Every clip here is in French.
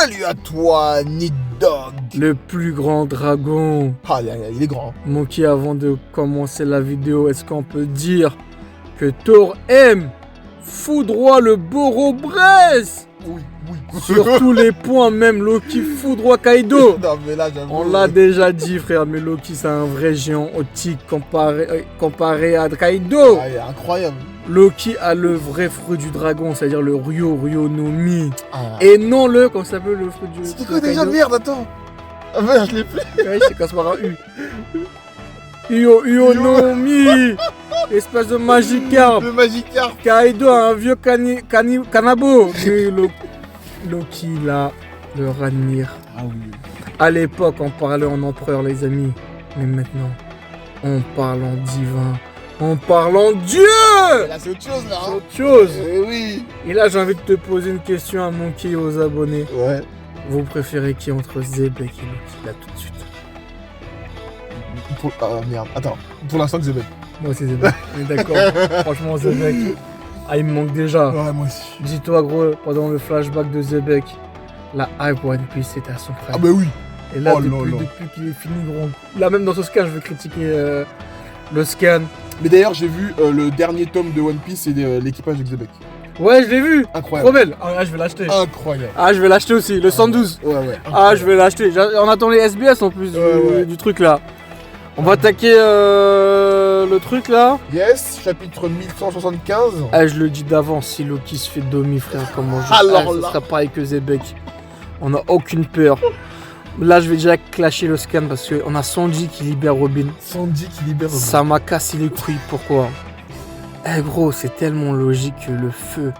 Salut à toi, Nidog. Le plus grand dragon. Ah, il est grand. Monkey, avant de commencer la vidéo, est-ce qu'on peut dire que Thor aime foudroie le Boro-Bresse? Oui. Sur tous les points, même Loki foudroie Kaido. Non, mais là, j'avoue. On l'a déjà dit, frère, mais Loki, c'est un vrai géant optique comparé à Kaido. Ah, il est incroyable. Loki a le vrai fruit du dragon, c'est-à-dire le Ryo no Mi. Ah. Et non le, comment ça s'appelle le fruit du C'était quoi déjà? Merde, attends. Ah, merde, je l'ai plus. Ouais, c'est quand par un U. Uyo no Mi. Espèce de Magikarp. Le Magikarp. Kaido a un vieux Kanabo. Mais Loki, là, le Ranir. Ah oui. À l'époque, on parlait en empereur, les amis. Mais maintenant, on parle en divin. On parle en Dieu. Là, c'est autre chose, là. C'est autre chose. Oui. Et là, j'ai envie de te poser une question à Monkey et aux abonnés. Ouais. Vous préférez qui entre Zebek et Loki? Là, tout de suite. Ah, merde. Attends. Pour l'instant, Zebek. Moi, c'est Zebek. On est d'accord. Franchement, Zebek. Ah, il me manque déjà. Ouais, moi aussi. Dis-toi, gros, pendant le flashback de Zebek, la hype One Piece était à son prime. Ah, bah oui. Et là, Oh là là. depuis qu'il est fini, gros. Là, même dans ce scan, je veux critiquer le scan. Mais d'ailleurs, j'ai vu le dernier tome de One Piece et l'équipage de Zebek. Ouais, je l'ai vu. Incroyable. Trop belle. Ah, je vais l'acheter. Incroyable. Ah, je vais l'acheter aussi. Le 112. Ouais. Ah, je vais l'acheter. On attend les SBS en plus du truc là. On va attaquer le truc là. Yes, chapitre 1175. Ah, je le dis d'avance, si Loki se fait domi, frère, comment je Alors ce là. sera pareil que Zebek. On n'a aucune peur. Là, je vais déjà clasher le scan parce qu'on a Sanji qui libère Robin. Sanji qui libère Robin. Ça m'a cassé les couilles. Pourquoi? Eh gros, c'est tellement logique que le feu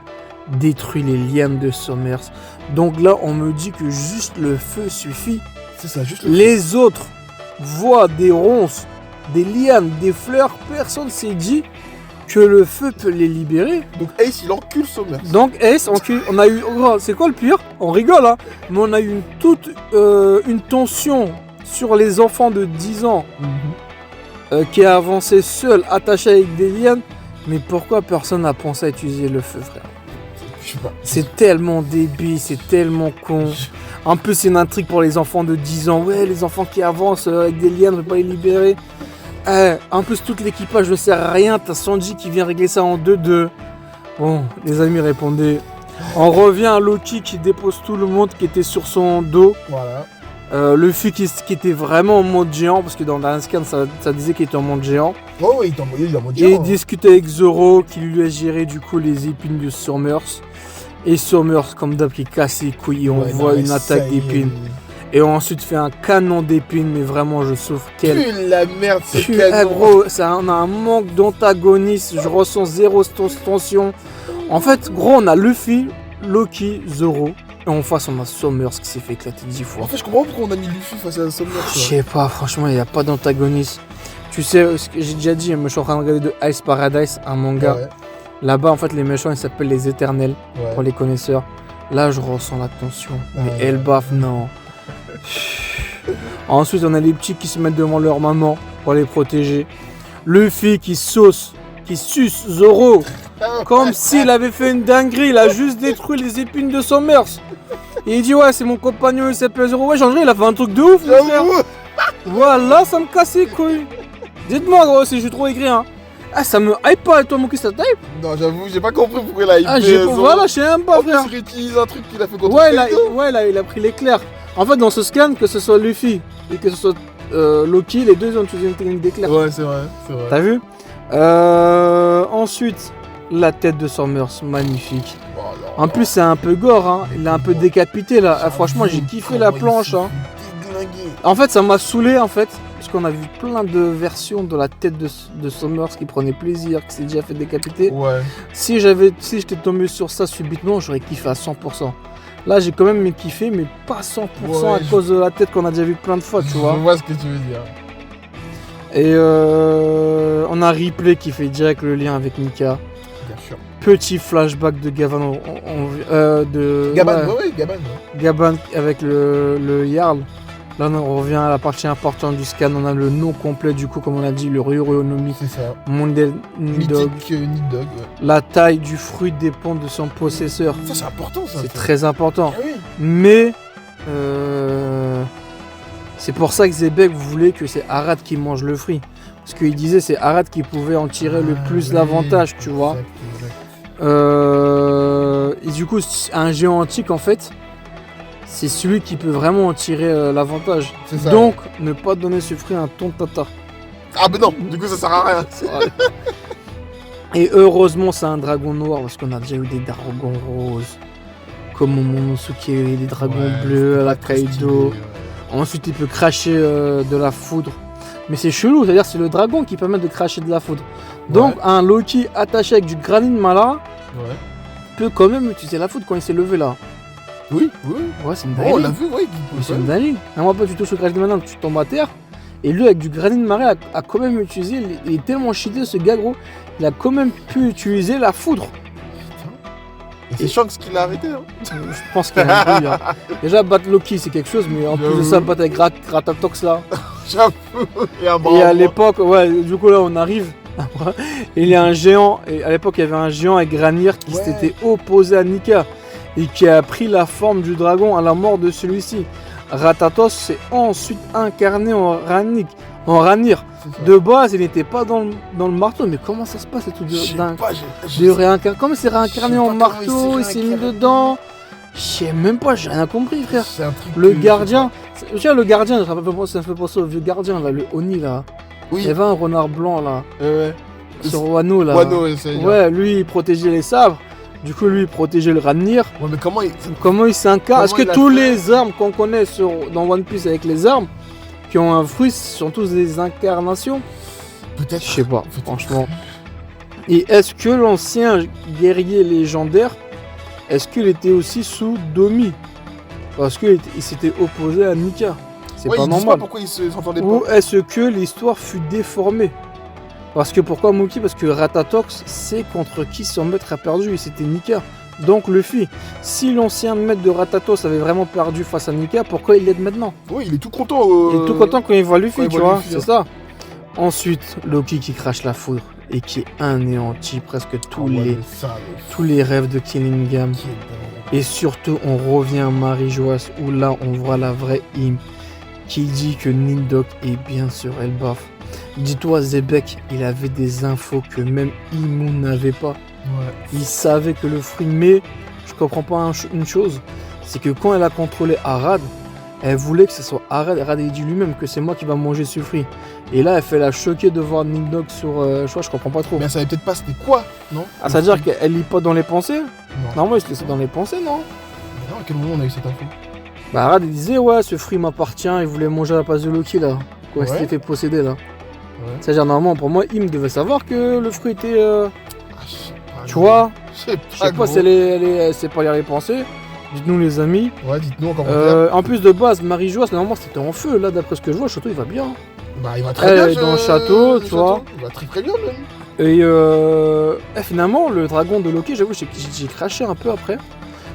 détruit les lianes de Summers. Donc là, on me dit que juste le feu suffit. C'est ça, juste Les autres voient des ronces, des lianes, des fleurs. Personne s'est dit que le feu peut les libérer. Donc Ace, il encule Sommer. Donc Ace, on a eu... oh, c'est quoi le pire? On rigole, hein. Mais on a eu une tension sur les enfants de 10 ans qui a avancé seul, attaché avec des lianes. Mais pourquoi personne n'a pensé à utiliser le feu, frère? Je sais pas. C'est tellement débile, c'est tellement con. En plus, c'est une intrigue pour les enfants de 10 ans. Ouais, les enfants qui avancent avec des liens, on ne peut pas les libérer. En plus, tout l'équipage ne sert à rien. T'as Sanji qui vient régler ça en 2-2. Bon, les amis, répondez. On revient à Loki qui dépose tout le monde qui était sur son dos. Voilà. Luffy qui était vraiment en mode géant, parce que dans un scan, ça disait qu'il était en mode géant. Oh, oui, il est en mode Et il géant. discutait avec Zoro qui lui a géré du coup les épines de Summers. Et Summers, comme d'hab, qui casse les couilles et on voit une attaque d'épines. Et on a ensuite fait un canon d'épines, mais vraiment je souffre. Quelle la merde, c'est Ah, canon. gros, on a un manque d'antagonisme, je ressens zéro tension. En fait, gros, on a Luffy, Loki, Zoro. Et en face, on a Summers qui s'est fait éclater 10 fois. En fait, je comprends pas pourquoi on a mis Luffy face à Sommer. Je sais pas, franchement, il n'y a pas d'antagonisme. Tu sais, ce que j'ai déjà dit, je suis en train de regarder de Ice Paradise, un manga. Ouais. Là-bas, en fait, les méchants, ils s'appellent les Éternels, Ouais. pour les connaisseurs. Là, je ressens la tension. Mais Ouais. Elbaf, non. Ensuite, on a les petits qui se mettent devant leur maman pour les protéger. Luffy qui suce Zoro. Comme s'il avait fait une dinguerie. Il a juste détruit les épines de Summers. Et il dit, ouais, c'est mon compagnon, il s'appelle Zoro. Ouais, Jean-Jean, il a fait un truc de ouf, mon frère. J'avoue. Voilà, ça me casse les couilles. Dites-moi, gros, si je suis trop aigri, hein. Ah, ça me hype pas, et toi, mon cul, ça te hype? Non, j'avoue, j'ai pas compris pourquoi il a hypé Ah, Zoro. voilà, je sais même pas, En plus, frère. il réutilise un truc qu'il a fait contre Ouais, Kaido. il a pris l'éclair. En fait, dans ce scan, que ce soit Luffy et que ce soit Loki, les deux ont utilisé une technique d'éclair. Ouais, c'est vrai. T'as vu? Ensuite, la tête de Summers, magnifique. Oh là En plus, c'est un peu gore, hein. Il est un peu décapité là. Ah, franchement, j'ai kiffé la planche. Hein. En fait, ça m'a saoulé en fait. Parce qu'on a vu plein de versions de la tête de Summers qui prenait plaisir, qui s'est déjà fait décapiter. Ouais. Si j'étais tombé sur ça subitement, j'aurais kiffé à 100%. Là, j'ai quand même kiffé, mais pas 100% Ouais, à cause de la tête qu'on a déjà vu plein de fois, tu Je vois. vois ce que tu veux dire. Et on a Ripley qui fait direct le lien avec Mika. Bien sûr. Petit flashback de Gavan, Gaban, ouais, ouais, Gaban. Gaban avec le Jarl. Là, on revient à la partie importante du scan. On a le nom complet, du coup, comme on a dit, le Ryo no Mi, C'est ça. Mondel Nidog. Mythique Nidog, ouais. La taille du fruit dépend de son possesseur. Ça, c'est important, ça. C'est très important. Ah oui. Mais C'est pour ça que Zebek voulait que c'est Arad qui mange le fruit. Parce qu'il disait c'est Arad qui pouvait en tirer le plus l'avantage, tu vois. Et du coup, un géant antique, en fait, c'est celui qui peut vraiment en tirer l'avantage. C'est ça. Donc, ne pas donner ce fruit à un ton tata. Ah mais non, du coup ça sert à rien. Et heureusement, c'est un dragon noir, parce qu'on a déjà eu des dragons roses. Comme au Momonosuke, des dragons bleus à la Kaido. Ensuite, il peut cracher de la foudre. Mais c'est chelou, c'est-à-dire c'est le dragon qui permet de cracher de la foudre. Donc, un Loki attaché avec du granit Mala peut quand même utiliser la foudre quand il s'est levé là. Oui. Ouais, c'est une Oh, dinguerie. on l'a vu, ouais. C'est une dinguerie. Moi, pas tu touches au granit Mala, tu tombes à terre. Et lui, avec du granit marée, a quand même utilisé. Il est tellement cheaté, ce gars, gros. Il a quand même pu utiliser la foudre. Et c'est Shanks qui l'a arrêté. Hein. Je pense qu'il y a un peu, hein. Déjà, battre Loki, c'est quelque chose, mais en plus de ça, battre avec Ratatox là. J'avoue. Et à l'époque, ouais, du coup, là, on arrive. Il y a un géant, et à l'époque, il y avait un géant avec Granir qui s'était opposé à Nika et qui a pris la forme du dragon à la mort de celui-ci. Ratatos s'est ensuite incarné en Ranir. De base, il n'était pas dans le marteau, mais comment ça se passe, c'est tout de réincarner. Comment il s'est réincarné en marteau, il s'est mis dedans. Je sais même pas, j'ai rien compris, frère. C'est un truc le gardien, le gardien, ça me fait penser au vieux gardien, là, le Oni, là. Oui. Il y avait un renard blanc, là. Ouais. Sur Wano, là. Ouais, lui, il protégeait les sabres. Du coup, lui, il protégeait le Ranir. Ouais, mais comment il s'incarne? Est-ce que tous les armes qu'on connaît dans One Piece avec les armes qui ont un fruit sont tous des incarnations? Peut-être. Je sais pas, franchement. Et est-ce que l'ancien guerrier légendaire, est-ce qu'il était aussi sous Domi? Parce qu'il s'était opposé à Nika. C'est pas normal. Pas pourquoi ils s'entendaient pas. Ou est-ce que l'histoire fut déformée? Parce que pourquoi Mookie? Parce que Ratatox sait contre qui son maître a perdu et c'était Nika. Donc Luffy, si l'ancien maître de Ratatos avait vraiment perdu face à Nika, pourquoi il l'aide maintenant? Oui, il est tout content. Il est tout content quand il voit Luffy, tu vois, c'est hein. ça. Ensuite, Loki qui crache la foudre et qui anéantit presque tous les rêves de Killingham. Et surtout, on revient à Marie-Joas où là, on voit la vraie Im qui dit que Nindok est bien sur Elbaf. Dis-toi, Zebek, il avait des infos que même Imu n'avait pas. Ouais. Il savait que le fruit, mais je comprends pas une chose, c'est que quand elle a contrôlé Arad, elle voulait que ce soit Arad. Arad il dit lui-même que c'est moi qui va manger ce fruit. Et là, elle fait la choquer de voir Nindok sur je comprends pas trop. Mais elle savait peut-être pas c'était quoi, non? Ah, ça veut dire qu'elle lit pas dans les pensées? Non. Normalement, il se laissait dans les pensées, non? Mais non, à quel moment on a eu cette info? Bah, Arad il disait, ouais, ce fruit m'appartient, il voulait manger à la place de Loki là. Quand il s'était fait posséder là. Ouais. C'est-à-dire, normalement, pour moi, Im devait savoir que le fruit était. Je sais pas. Tu vois? Je sais Je sais pas si elle sait pas lire les pensées. Dites-nous, les amis. Ouais, dites-nous en commentaire. En plus de base, Marie-Joas, normalement, c'était en feu. Là, d'après ce que je vois, le château il va bien. Bah, il va très bien. Elle est dans le château, tu vois. Il va très bien même. Et finalement, le dragon de Loki, j'avoue, j'ai craché un peu après.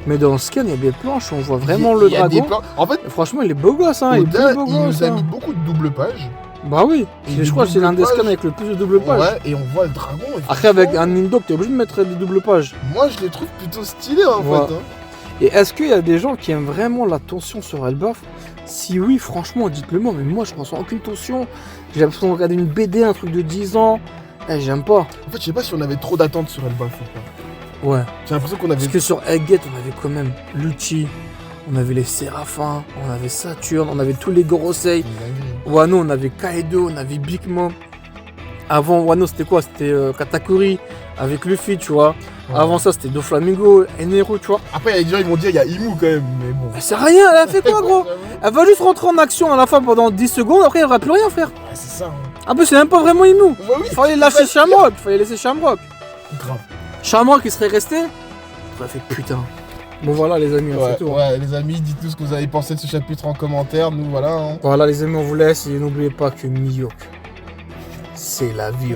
Mais dans le scan, il y a des planches, on voit vraiment le dragon. En fait, franchement, il est beau gosse, hein. Oda, il nous a mis beaucoup de double pages. Bah oui, je crois que c'est l'un des scans avec le plus de double pages. Ouais, et on voit le dragon. Après, avec un Nindok, t'es obligé de mettre des doubles pages. Moi, je les trouve plutôt stylés en fait. Hein. Et est-ce qu'il y a des gens qui aiment vraiment la tension sur Elbaf? Si oui, franchement, dites-le moi, mais moi, je ressens aucune tension. J'ai l'impression de regarder une BD, un truc de 10 ans. J'aime pas. En fait, je sais pas si on avait trop d'attentes sur Elbaf ou pas. Ouais. J'ai l'impression qu'on avait. Parce que sur Egghead, on avait quand même Lucci, on avait les Séraphins, on avait Saturne, on avait tous les Gorosei. Wano, on avait Kaido, on avait Big Mom. Avant Wano, c'était quoi? C'était Katakuri avec Luffy, tu vois. Ouais. Avant ça, c'était Doflamingo, Enero, tu vois. Après, il y a des gens qui vont dire il y a Imu quand même, mais bon. Mais c'est rien, elle a fait quoi, gros? Elle va juste rentrer en action à la fin pendant 10 secondes, après, il n'y aura plus rien, frère. Ouais, c'est ça. Hein. En plus, c'est même pas vraiment Imu. Bah oui, il fallait lâcher Shamrock, il fallait laisser Shamrock. Grave. Shamrock, il serait resté. Il aurait fait putain. Bon voilà les amis, ouais, c'est tout. Ouais, les amis, dites-nous ce que vous avez pensé de ce chapitre en commentaire, nous voilà. Hein. Voilà les amis, on vous laisse et n'oubliez pas que Miyok, c'est la vie.